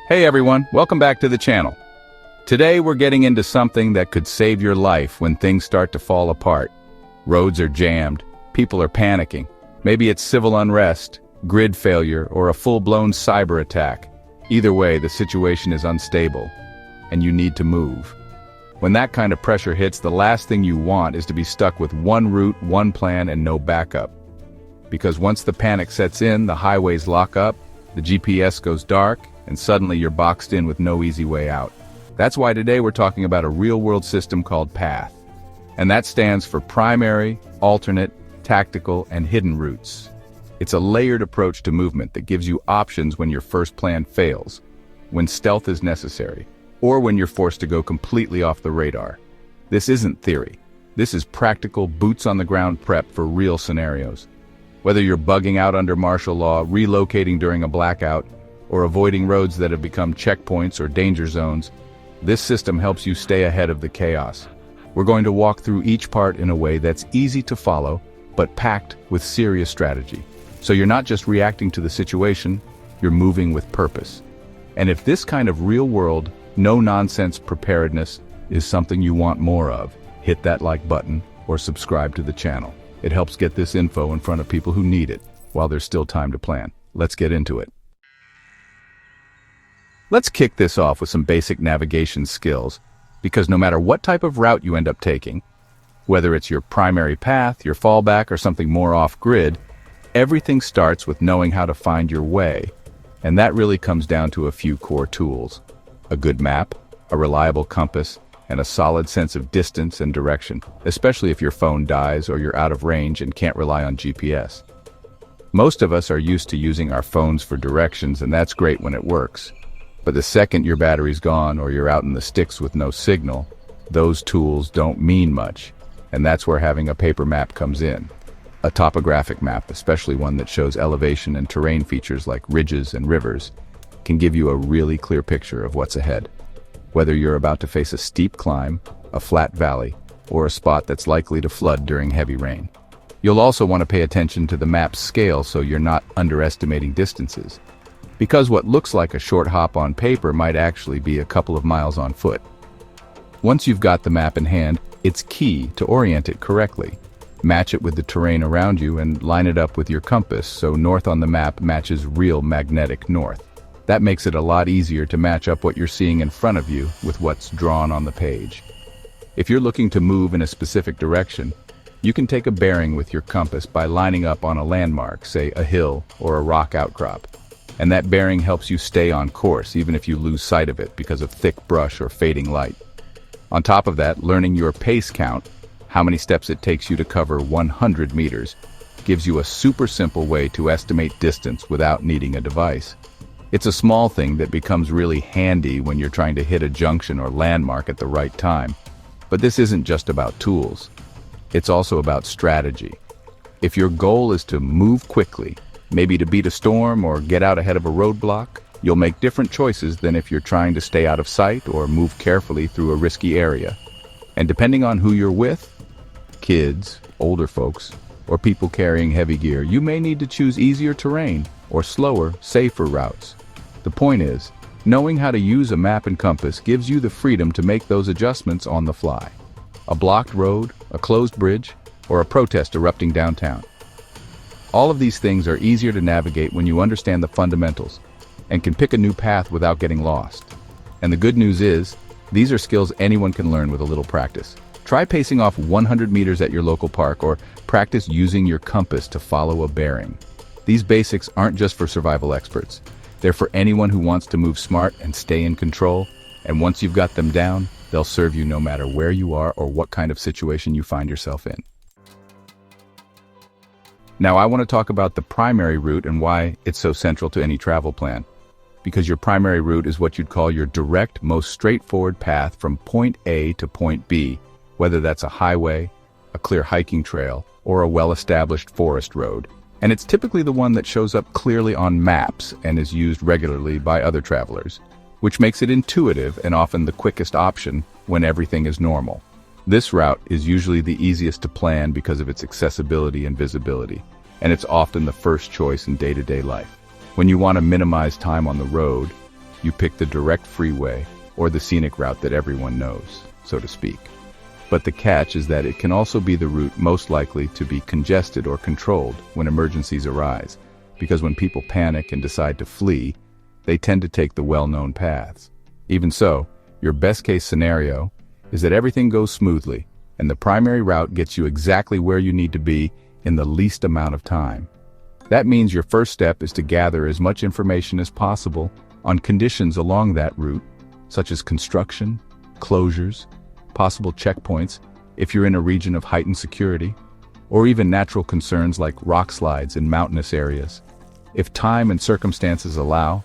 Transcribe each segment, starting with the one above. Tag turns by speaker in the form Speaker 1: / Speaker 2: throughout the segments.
Speaker 1: Hey everyone, welcome back to the channel. Today we're getting into something that could save your life when things start to fall apart. Roads are jammed, people are panicking. Maybe it's civil unrest, grid failure, or a full-blown cyber attack. Either way, the situation is unstable, and you need to move. When that kind of pressure hits, the last thing you want is to be stuck with one route, one plan, and no backup. Because once the panic sets in, the highways lock up, the GPS goes dark, and suddenly you're boxed in with no easy way out. That's why today we're talking about a real-world system called P.A.T.H. And that stands for primary, alternate, tactical, and hidden routes. It's a layered approach to movement that gives you options when your first plan fails, when stealth is necessary, or when you're forced to go completely off the radar. This isn't theory. This is practical, boots-on-the-ground prep for real scenarios. Whether you're bugging out under martial law, relocating during a blackout, or avoiding roads that have become checkpoints or danger zones, this system helps you stay ahead of the chaos. We're going to walk through each part in a way that's easy to follow, but packed with serious strategy. So you're not just reacting to the situation, you're moving with purpose. And if this kind of real-world, no-nonsense preparedness is something you want more of, hit that like button or subscribe to the channel. It helps get this info in front of people who need it, while there's still time to plan. Let's get into it. Let's kick this off with some basic navigation skills, because no matter what type of route you end up taking, whether it's your primary path, your fallback, or something more off-grid, everything starts with knowing how to find your way, and that really comes down to a few core tools: a good map, a reliable compass, and a solid sense of distance and direction, especially if your phone dies or you're out of range and can't rely on GPS. Most of us are used to using our phones for directions, and that's great when it works. But the second your battery's gone or you're out in the sticks with no signal, those tools don't mean much, and that's where having a paper map comes in. A topographic map, especially one that shows elevation and terrain features like ridges and rivers, can give you a really clear picture of what's ahead. Whether you're about to face a steep climb, a flat valley, or a spot that's likely to flood during heavy rain. You'll also want to pay attention to the map's scale so you're not underestimating distances, because what looks like a short hop on paper might actually be a couple of miles on foot. Once you've got the map in hand, it's key to orient it correctly. Match it with the terrain around you and line it up with your compass so north on the map matches real magnetic north. That makes it a lot easier to match up what you're seeing in front of you with what's drawn on the page. If you're looking to move in a specific direction, you can take a bearing with your compass by lining up on a landmark, say a hill or a rock outcrop. And that bearing helps you stay on course even if you lose sight of it because of thick brush or fading light. On top of that, learning your pace count, how many steps it takes you to cover 100 meters, gives you a super simple way to estimate distance without needing a device. It's a small thing that becomes really handy when you're trying to hit a junction or landmark at the right time. But this isn't just about tools. It's also about strategy. If your goal is to move quickly, maybe to beat a storm or get out ahead of a roadblock, you'll make different choices than if you're trying to stay out of sight or move carefully through a risky area. And depending on who you're with, kids, older folks, or people carrying heavy gear, you may need to choose easier terrain or slower, safer routes. The point is, knowing how to use a map and compass gives you the freedom to make those adjustments on the fly. A blocked road, a closed bridge, or a protest erupting downtown. All of these things are easier to navigate when you understand the fundamentals and can pick a new path without getting lost. And the good news is, these are skills anyone can learn with a little practice. Try pacing off 100 meters at your local park or practice using your compass to follow a bearing. These basics aren't just for survival experts. They're for anyone who wants to move smart and stay in control. And once you've got them down, they'll serve you no matter where you are or what kind of situation you find yourself in. Now I want to talk about the primary route and why it's so central to any travel plan. Because your primary route is what you'd call your direct, most straightforward path from point A to point B, whether that's a highway, a clear hiking trail, or a well-established forest road. And it's typically the one that shows up clearly on maps and is used regularly by other travelers, which makes it intuitive and often the quickest option when everything is normal. This route is usually the easiest to plan because of its accessibility and visibility, and it's often the first choice in day-to-day life. When you want to minimize time on the road, you pick the direct freeway or the scenic route that everyone knows, so to speak. But the catch is that it can also be the route most likely to be congested or controlled when emergencies arise, because when people panic and decide to flee, they tend to take the well-known paths. Even so, your best-case scenario is that everything goes smoothly, and the primary route gets you exactly where you need to be in the least amount of time. That means your first step is to gather as much information as possible on conditions along that route, such as construction, closures, possible checkpoints if you're in a region of heightened security, or even natural concerns like rock slides in mountainous areas. If time and circumstances allow,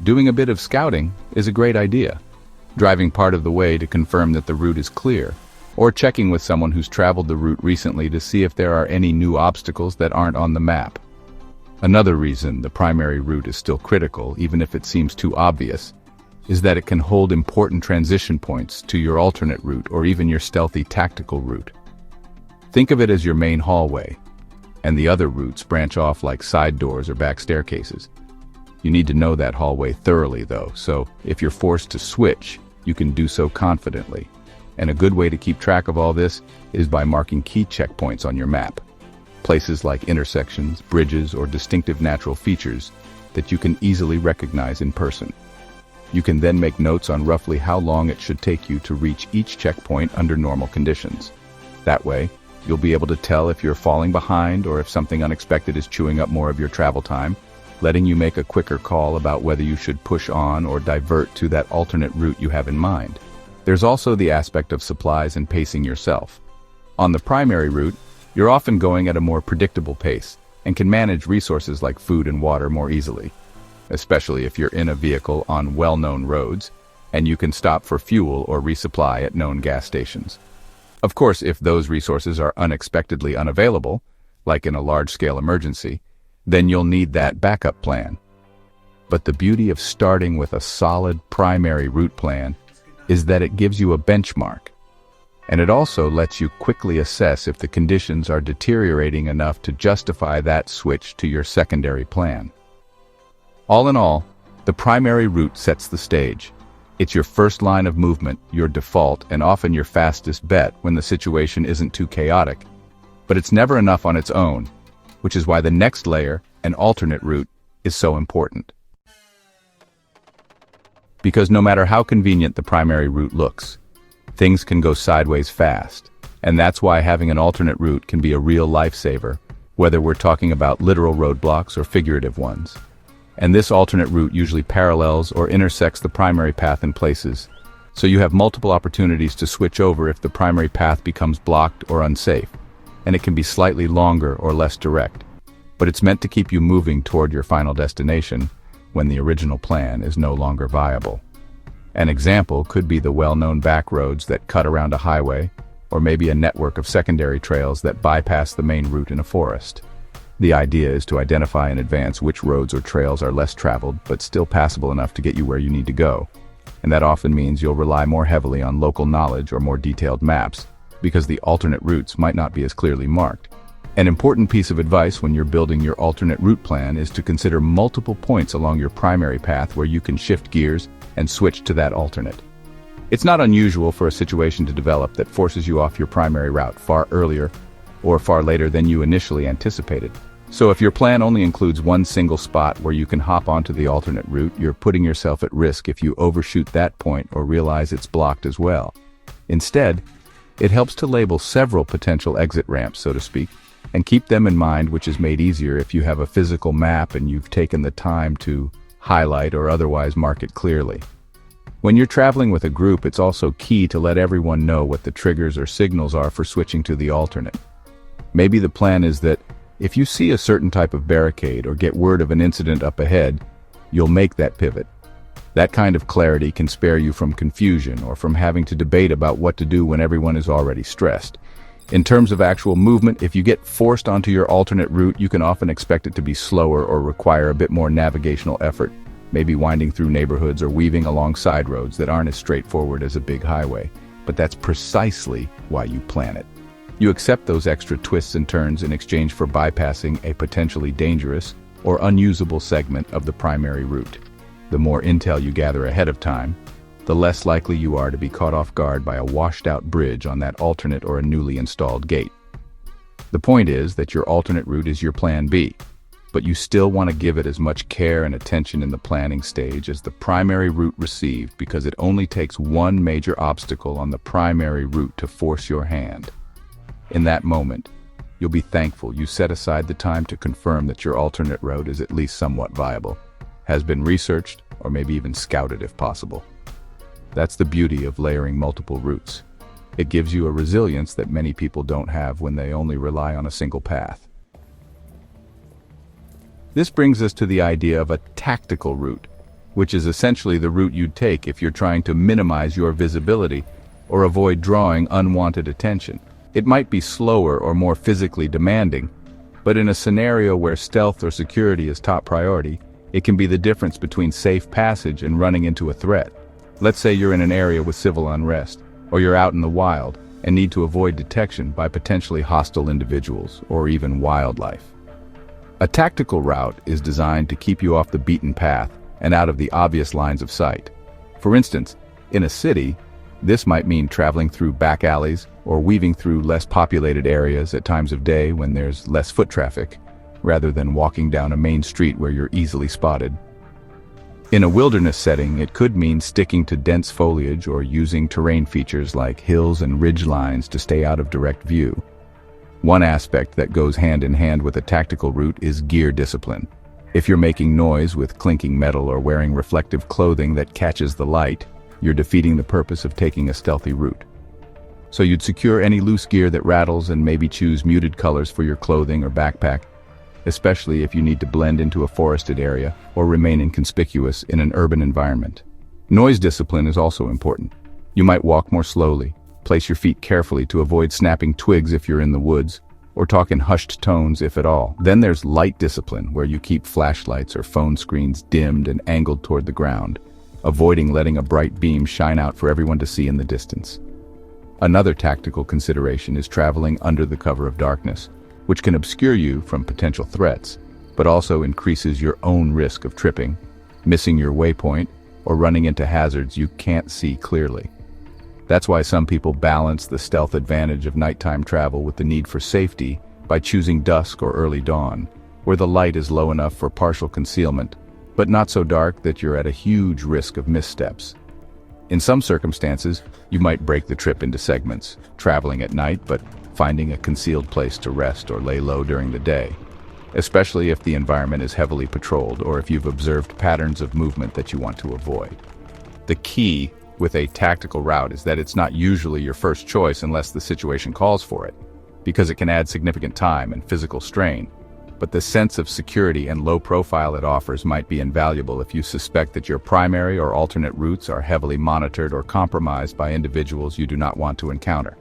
Speaker 1: doing a bit of scouting is a great idea. Driving part of the way to confirm that the route is clear, or checking with someone who's traveled the route recently to see if there are any new obstacles that aren't on the map. Another reason the primary route is still critical, even if it seems too obvious, is that it can hold important transition points to your alternate route or even your stealthy tactical route. Think of it as your main hallway, and the other routes branch off like side doors or back staircases. You need to know that hallway thoroughly though, so if you're forced to switch, you can do so confidently. And a good way to keep track of all this is by marking key checkpoints on your map. Places like intersections, bridges, or distinctive natural features that you can easily recognize in person. You can then make notes on roughly how long it should take you to reach each checkpoint under normal conditions. That way, you'll be able to tell if you're falling behind or if something unexpected is chewing up more of your travel time, letting you make a quicker call about whether you should push on or divert to that alternate route you have in mind. There's also the aspect of supplies and pacing yourself. On the primary route, you're often going at a more predictable pace and can manage resources like food and water more easily, especially if you're in a vehicle on well-known roads and you can stop for fuel or resupply at known gas stations. Of course, if those resources are unexpectedly unavailable, like in a large-scale emergency, then you'll need that backup plan. But the beauty of starting with a solid primary route plan is that it gives you a benchmark, and it also lets you quickly assess if the conditions are deteriorating enough to justify that switch to your secondary plan. All in all, the primary route sets the stage. It's your first line of movement, your default, and often your fastest bet when the situation isn't too chaotic. But it's never enough on its own, which is why the next layer, an alternate route, is so important. Because no matter how convenient the primary route looks, things can go sideways fast, and that's why having an alternate route can be a real lifesaver, whether we're talking about literal roadblocks or figurative ones. And this alternate route usually parallels or intersects the primary path in places, so you have multiple opportunities to switch over if the primary path becomes blocked or unsafe, and it can be slightly longer or less direct. But it's meant to keep you moving toward your final destination when the original plan is no longer viable. An example could be the well-known back roads that cut around a highway, or maybe a network of secondary trails that bypass the main route in a forest. The idea is to identify in advance which roads or trails are less traveled but still passable enough to get you where you need to go. And that often means you'll rely more heavily on local knowledge or more detailed maps, because the alternate routes might not be as clearly marked. An important piece of advice when you're building your alternate route plan is to consider multiple points along your primary path where you can shift gears and switch to that alternate. It's not unusual for a situation to develop that forces you off your primary route far earlier or far later than you initially anticipated. So if your plan only includes one single spot where you can hop onto the alternate route, you're putting yourself at risk if you overshoot that point or realize it's blocked as well. Instead, it helps to label several potential exit ramps, so to speak, and keep them in mind, which is made easier if you have a physical map and you've taken the time to highlight or otherwise mark it clearly. When you're traveling with a group, it's also key to let everyone know what the triggers or signals are for switching to the alternate. Maybe the plan is that if you see a certain type of barricade or get word of an incident up ahead, you'll make that pivot. That kind of clarity can spare you from confusion or from having to debate about what to do when everyone is already stressed. In terms of actual movement, if you get forced onto your alternate route, you can often expect it to be slower or require a bit more navigational effort, maybe winding through neighborhoods or weaving along side roads that aren't as straightforward as a big highway. But that's precisely why you plan it. You accept those extra twists and turns in exchange for bypassing a potentially dangerous or unusable segment of the primary route. The more intel you gather ahead of time, the less likely you are to be caught off guard by a washed-out bridge on that alternate or a newly installed gate. The point is that your alternate route is your plan B, but you still want to give it as much care and attention in the planning stage as the primary route received, because it only takes one major obstacle on the primary route to force your hand. In that moment, you'll be thankful you set aside the time to confirm that your alternate route is at least somewhat viable, has been researched, or maybe even scouted if possible. That's the beauty of layering multiple routes. It gives you a resilience that many people don't have when they only rely on a single path. This brings us to the idea of a tactical route, which is essentially the route you'd take if you're trying to minimize your visibility or avoid drawing unwanted attention. It might be slower or more physically demanding, but in a scenario where stealth or security is top priority, it can be the difference between safe passage and running into a threat. Let's say you're in an area with civil unrest, or you're out in the wild and need to avoid detection by potentially hostile individuals or even wildlife. A tactical route is designed to keep you off the beaten path and out of the obvious lines of sight. For instance, in a city, this might mean traveling through back alleys or weaving through less populated areas at times of day when there's less foot traffic, rather than walking down a main street where you're easily spotted. In a wilderness setting, it could mean sticking to dense foliage or using terrain features like hills and ridge lines to stay out of direct view. One aspect that goes hand in hand with a tactical route is gear discipline. If you're making noise with clinking metal or wearing reflective clothing that catches the light, you're defeating the purpose of taking a stealthy route. So you'd secure any loose gear that rattles and maybe choose muted colors for your clothing or backpack, especially if you need to blend into a forested area or remain inconspicuous in an urban environment. Noise discipline is also important. You might walk more slowly, place your feet carefully to avoid snapping twigs if you're in the woods, or talk in hushed tones if at all. Then there's light discipline, where you keep flashlights or phone screens dimmed and angled toward the ground, avoiding letting a bright beam shine out for everyone to see in the distance. Another tactical consideration is traveling under the cover of darkness, which can obscure you from potential threats, but also increases your own risk of tripping, missing your waypoint, or running into hazards you can't see clearly. That's why some people balance the stealth advantage of nighttime travel with the need for safety by choosing dusk or early dawn, where the light is low enough for partial concealment, but not so dark that you're at a huge risk of missteps. In some circumstances, you might break the trip into segments, traveling at night but finding a concealed place to rest or lay low during the day, especially if the environment is heavily patrolled or if you've observed patterns of movement that you want to avoid. The key with a tactical route is that it's not usually your first choice unless the situation calls for it, because it can add significant time and physical strain. But the sense of security and low profile it offers might be invaluable if you suspect that your primary or alternate routes are heavily monitored or compromised by individuals you do not want to encounter.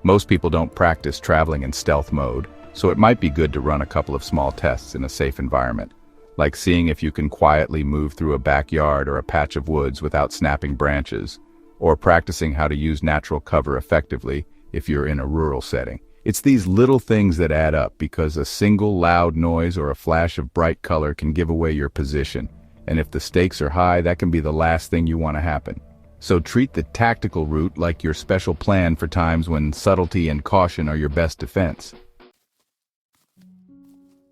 Speaker 1: Most people don't practice traveling in stealth mode, so it might be good to run a couple of small tests in a safe environment, like seeing if you can quietly move through a backyard or a patch of woods without snapping branches, or practicing how to use natural cover effectively if you're in a rural setting. It's these little things that add up, because a single loud noise or a flash of bright color can give away your position, and if the stakes are high, that can be the last thing you want to happen. So treat the tactical route like your special plan for times when subtlety and caution are your best defense.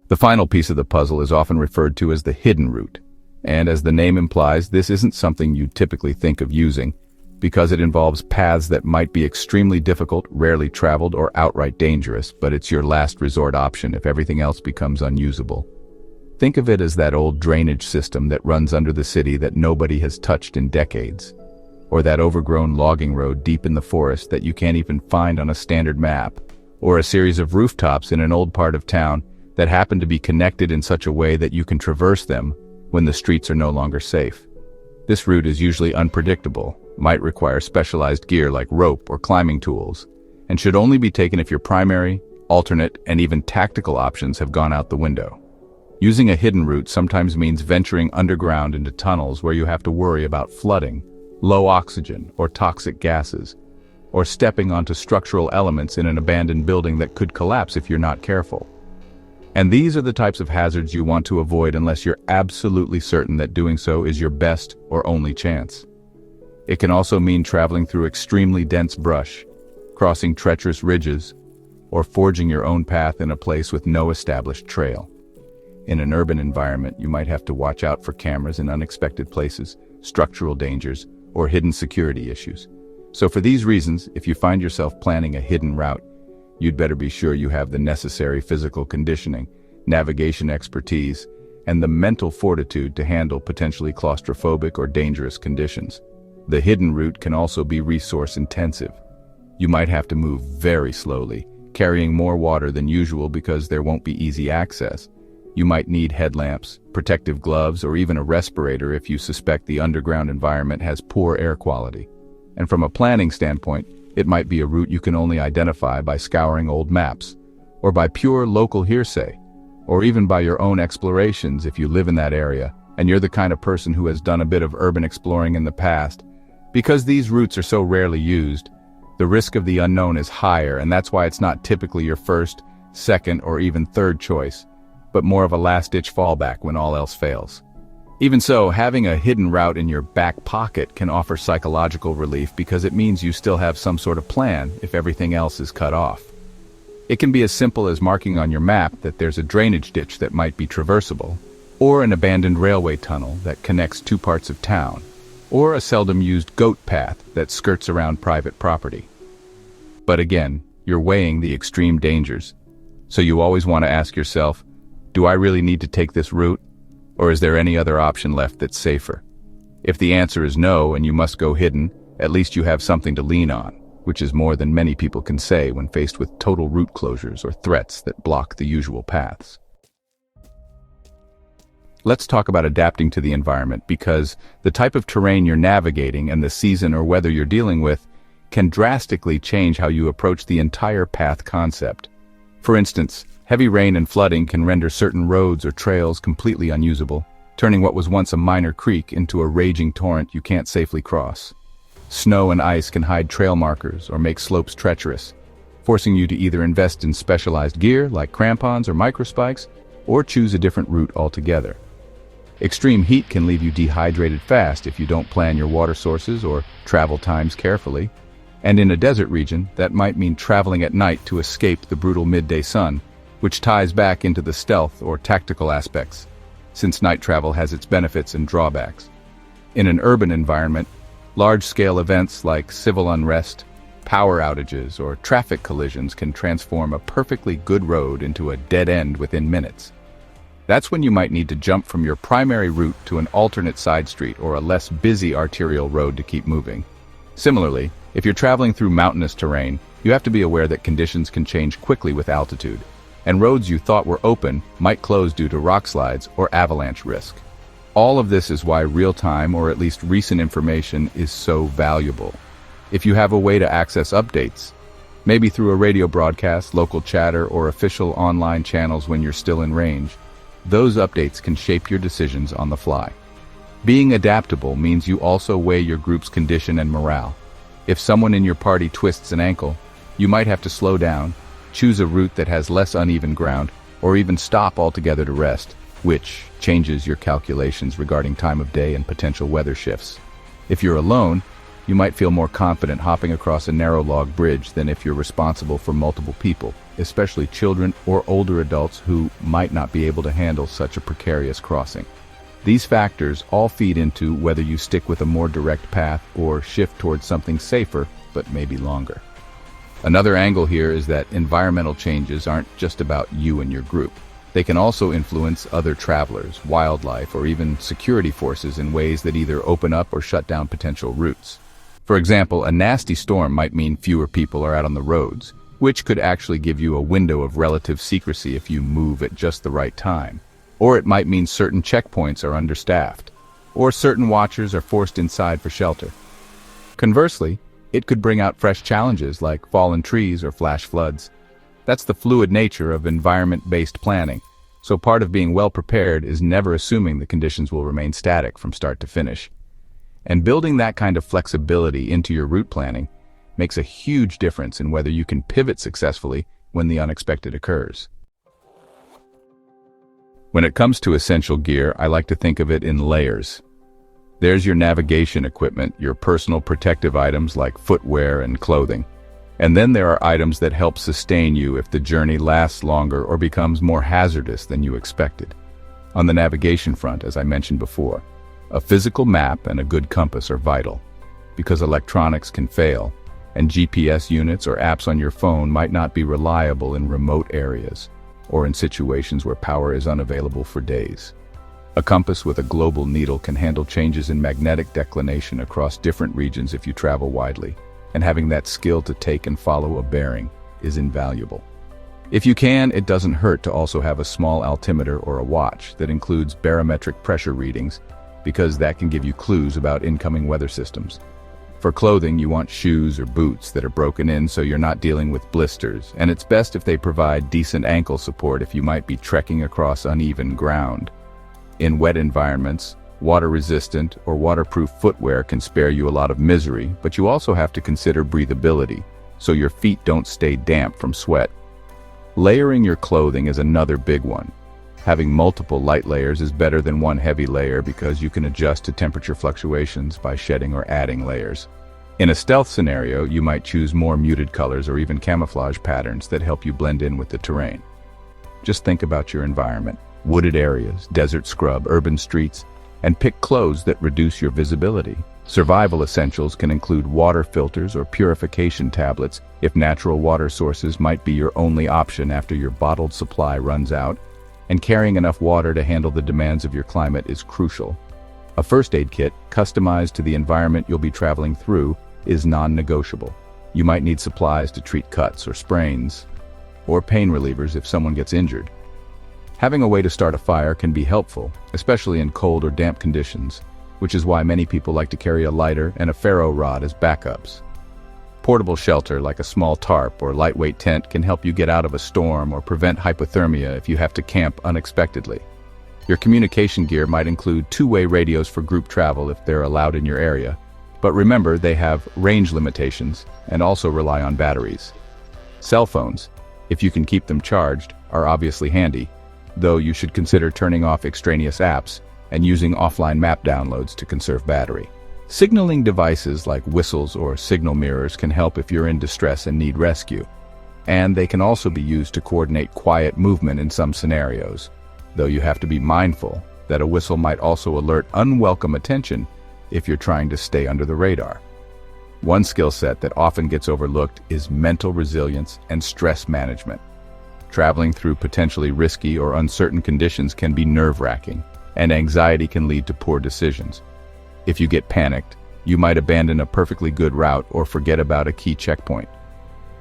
Speaker 1: The final piece of the puzzle is often referred to as the hidden route, and as the name implies, this isn't something you typically think of using, because it involves paths that might be extremely difficult, rarely traveled, or outright dangerous, but it's your last resort option if everything else becomes unusable. Think of it as that old drainage system that runs under the city that nobody has touched in decades, or that overgrown logging road deep in the forest that you can't even find on a standard map, or a series of rooftops in an old part of town that happen to be connected in such a way that you can traverse them when the streets are no longer safe. This route is usually unpredictable, might require specialized gear like rope or climbing tools, and should only be taken if your primary, alternate, and even tactical options have gone out the window. Using a hidden route sometimes means venturing underground into tunnels where you have to worry about flooding, low oxygen, or toxic gases, or stepping onto structural elements in an abandoned building that could collapse if you're not careful. And these are the types of hazards you want to avoid unless you're absolutely certain that doing so is your best or only chance. It can also mean traveling through extremely dense brush, crossing treacherous ridges, or forging your own path in a place with no established trail. In an urban environment, you might have to watch out for cameras in unexpected places, structural dangers, or hidden security issues. So for these reasons, if you find yourself planning a hidden route, you'd better be sure you have the necessary physical conditioning, navigation expertise, and the mental fortitude to handle potentially claustrophobic or dangerous conditions. The hidden route can also be resource-intensive. You might have to move very slowly, carrying more water than usual because there won't be easy access. You might need headlamps, protective gloves, or even a respirator if you suspect the underground environment has poor air quality. And from a planning standpoint, it might be a route you can only identify by scouring old maps, or by pure local hearsay, or even by your own explorations if you live in that area, and you're the kind of person who has done a bit of urban exploring in the past. Because these routes are so rarely used, the risk of the unknown is higher, and that's why it's not typically your first, second, or even third choice, but more of a last-ditch fallback when all else fails. Even so, having a hidden route in your back pocket can offer psychological relief because it means you still have some sort of plan if everything else is cut off. It can be as simple as marking on your map that there's a drainage ditch that might be traversable, or an abandoned railway tunnel that connects two parts of town, or a seldom-used goat path that skirts around private property. But again, you're weighing the extreme dangers, so you always want to ask yourself, do I really need to take this route? Or is there any other option left that's safer? If the answer is no and you must go hidden, at least you have something to lean on, which is more than many people can say when faced with total route closures or threats that block the usual paths. Let's talk about adapting to the environment because the type of terrain you're navigating and the season or weather you're dealing with can drastically change how you approach the entire path concept. For instance, heavy rain and flooding can render certain roads or trails completely unusable, turning what was once a minor creek into a raging torrent you can't safely cross. Snow and ice can hide trail markers or make slopes treacherous, forcing you to either invest in specialized gear like crampons or microspikes, or choose a different route altogether. Extreme heat can leave you dehydrated fast if you don't plan your water sources or travel times carefully. And in a desert region, that might mean traveling at night to escape the brutal midday sun, which ties back into the stealth or tactical aspects, since night travel has its benefits and drawbacks. In an urban environment, large-scale events like civil unrest, power outages, or traffic collisions can transform a perfectly good road into a dead end within minutes. That's when you might need to jump from your primary route to an alternate side street or a less busy arterial road to keep moving. Similarly, if you're traveling through mountainous terrain, you have to be aware that conditions can change quickly with altitude, and roads you thought were open might close due to rock slides or avalanche risk. All of this is why real-time or at least recent information is so valuable. If you have a way to access updates, maybe through a radio broadcast, local chatter, or official online channels when you're still in range, those updates can shape your decisions on the fly. Being adaptable means you also weigh your group's condition and morale. If someone in your party twists an ankle, you might have to slow down, choose a route that has less uneven ground, or even stop altogether to rest, which changes your calculations regarding time of day and potential weather shifts. If you're alone, you might feel more confident hopping across a narrow log bridge than if you're responsible for multiple people, especially children or older adults who might not be able to handle such a precarious crossing. These factors all feed into whether you stick with a more direct path or shift towards something safer, but maybe longer. Another angle here is that environmental changes aren't just about you and your group. They can also influence other travelers, wildlife, or even security forces in ways that either open up or shut down potential routes. For example, a nasty storm might mean fewer people are out on the roads, which could actually give you a window of relative secrecy if you move at just the right time. Or it might mean certain checkpoints are understaffed, or certain watchers are forced inside for shelter. Conversely, it could bring out fresh challenges like fallen trees or flash floods. That's the fluid nature of environment-based planning, so part of being well prepared is never assuming the conditions will remain static from start to finish. And building that kind of flexibility into your route planning makes a huge difference in whether you can pivot successfully when the unexpected occurs. When it comes to essential gear, I like to think of it in layers. There's your navigation equipment, your personal protective items like footwear and clothing. And then there are items that help sustain you if the journey lasts longer or becomes more hazardous than you expected. On the navigation front, as I mentioned before, a physical map and a good compass are vital, because electronics can fail, and GPS units or apps on your phone might not be reliable in remote areas, or in situations where power is unavailable for days. A compass with a global needle can handle changes in magnetic declination across different regions if you travel widely, and having that skill to take and follow a bearing is invaluable. If you can, it doesn't hurt to also have a small altimeter or a watch that includes barometric pressure readings, because that can give you clues about incoming weather systems. For clothing, you want shoes or boots that are broken in so you're not dealing with blisters, and it's best if they provide decent ankle support if you might be trekking across uneven ground. In wet environments, water-resistant or waterproof footwear can spare you a lot of misery, but you also have to consider breathability, so your feet don't stay damp from sweat. Layering your clothing is another big one. Having multiple light layers is better than one heavy layer because you can adjust to temperature fluctuations by shedding or adding layers. In a stealth scenario, you might choose more muted colors or even camouflage patterns that help you blend in with the terrain. Just think about your environment, wooded areas, desert scrub, urban streets, and pick clothes that reduce your visibility. Survival essentials can include water filters or purification tablets if natural water sources might be your only option after your bottled supply runs out, and carrying enough water to handle the demands of your climate is crucial. A first aid kit, customized to the environment you'll be traveling through, is non-negotiable. You might need supplies to treat cuts or sprains, or pain relievers if someone gets injured. Having a way to start a fire can be helpful, especially in cold or damp conditions, which is why many people like to carry a lighter and a ferro rod as backups. Portable shelter like a small tarp or lightweight tent can help you get out of a storm or prevent hypothermia if you have to camp unexpectedly. Your communication gear might include two-way radios for group travel if they're allowed in your area, but remember they have range limitations and also rely on batteries. Cell phones, if you can keep them charged, are obviously handy, though you should consider turning off extraneous apps and using offline map downloads to conserve battery. Signaling devices like whistles or signal mirrors can help if you're in distress and need rescue, and they can also be used to coordinate quiet movement in some scenarios, though you have to be mindful that a whistle might also alert unwelcome attention if you're trying to stay under the radar. One skill set that often gets overlooked is mental resilience and stress management. Traveling through potentially risky or uncertain conditions can be nerve-wracking, and anxiety can lead to poor decisions. If you get panicked, you might abandon a perfectly good route or forget about a key checkpoint.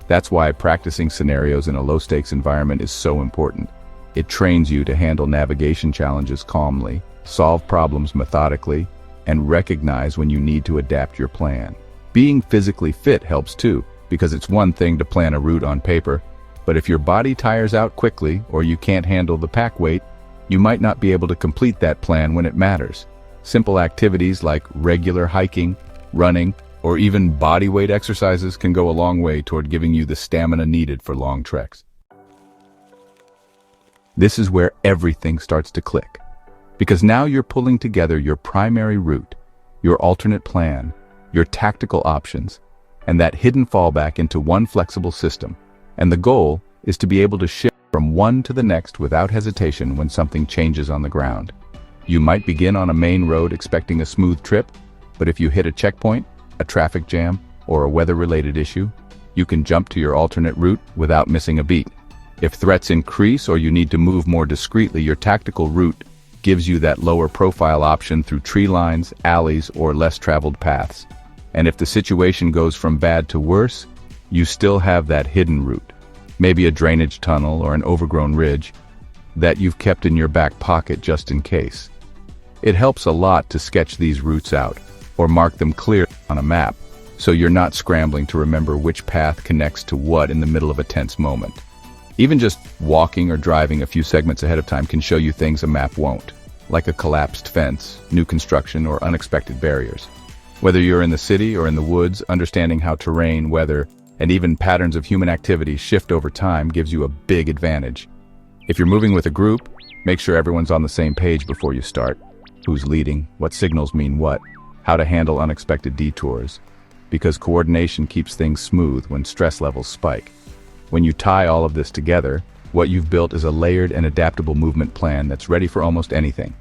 Speaker 1: That's why practicing scenarios in a low-stakes environment is so important. It trains you to handle navigation challenges calmly, solve problems methodically, and recognize when you need to adapt your plan. Being physically fit helps too, because it's one thing to plan a route on paper, but if your body tires out quickly or you can't handle the pack weight, you might not be able to complete that plan when it matters. Simple activities like regular hiking, running, or even body weight exercises can go a long way toward giving you the stamina needed for long treks. This is where everything starts to click, because now you're pulling together your primary route, your alternate plan, your tactical options, and that hidden fallback into one flexible system. And the goal is to be able to shift from one to the next without hesitation when something changes on the ground. You might begin on a main road expecting a smooth trip, but if you hit a checkpoint, a traffic jam, or a weather-related issue, you can jump to your alternate route without missing a beat. If threats increase or you need to move more discreetly, your tactical route gives you that lower profile option through tree lines, alleys, or less traveled paths. And if the situation goes from bad to worse, you still have that hidden route, maybe a drainage tunnel or an overgrown ridge, that you've kept in your back pocket just in case. It helps a lot to sketch these routes out, or mark them clear on a map, so you're not scrambling to remember which path connects to what in the middle of a tense moment. Even just walking or driving a few segments ahead of time can show you things a map won't, like a collapsed fence, new construction, or unexpected barriers. Whether you're in the city or in the woods, understanding how terrain, weather, and even patterns of human activity shift over time gives you a big advantage. If you're moving with a group, Make sure everyone's on the same page before you start. Who's leading, what signals mean what, how to handle unexpected detours. Because coordination keeps things smooth when stress levels spike. When you tie all of this together, what you've built is a layered and adaptable movement plan that's ready for almost anything.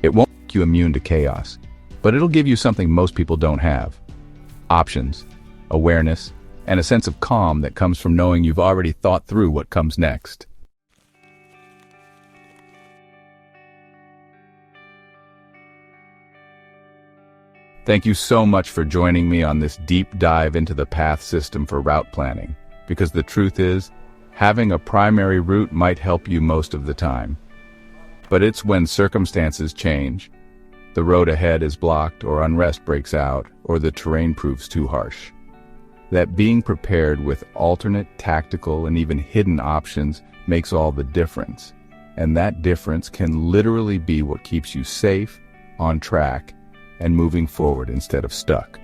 Speaker 1: It won't make you immune to chaos, but it'll give you something most people don't have. Options, awareness, and a sense of calm that comes from knowing you've already thought through what comes next. Thank you so much for joining me on this deep dive into the PATH system for route planning, because the truth is, having a primary route might help you most of the time. But it's when circumstances change, the road ahead is blocked or unrest breaks out or the terrain proves too harsh, that being prepared with alternate, tactical, and even hidden options makes all the difference. And that difference can literally be what keeps you safe, on track, and moving forward instead of stuck.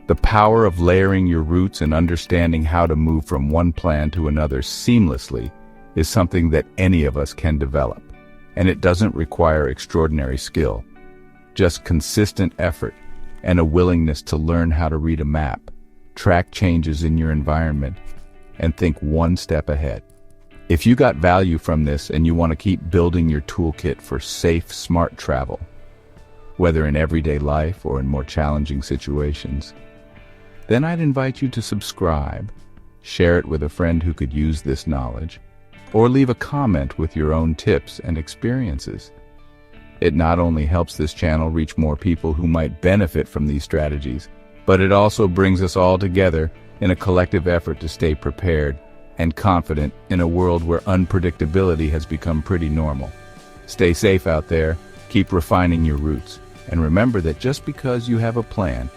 Speaker 1: The power of layering your routes and understanding how to move from one plan to another seamlessly is something that any of us can develop. And it doesn't require extraordinary skill, just consistent effort and a willingness to learn how to read a map, track changes in your environment, and think one step ahead. If you got value from this and you want to keep building your toolkit for safe, smart travel, whether in everyday life or in more challenging situations, then I'd invite you to subscribe, share it with a friend who could use this knowledge, or leave a comment with your own tips and experiences. It not only helps this channel reach more people who might benefit from these strategies, but it also brings us all together in a collective effort to stay prepared and confident in a world where unpredictability has become pretty normal. Stay safe out there, keep refining your routes, and remember that just because you have a plan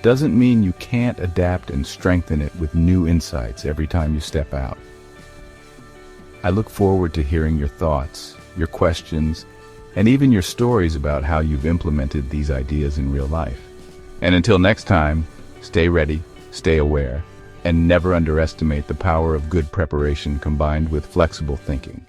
Speaker 1: doesn't mean you can't adapt and strengthen it with new insights every time you step out. I look forward to hearing your thoughts, your questions, and even your stories about how you've implemented these ideas in real life. And until next time, stay ready, stay aware, and never underestimate the power of good preparation combined with flexible thinking.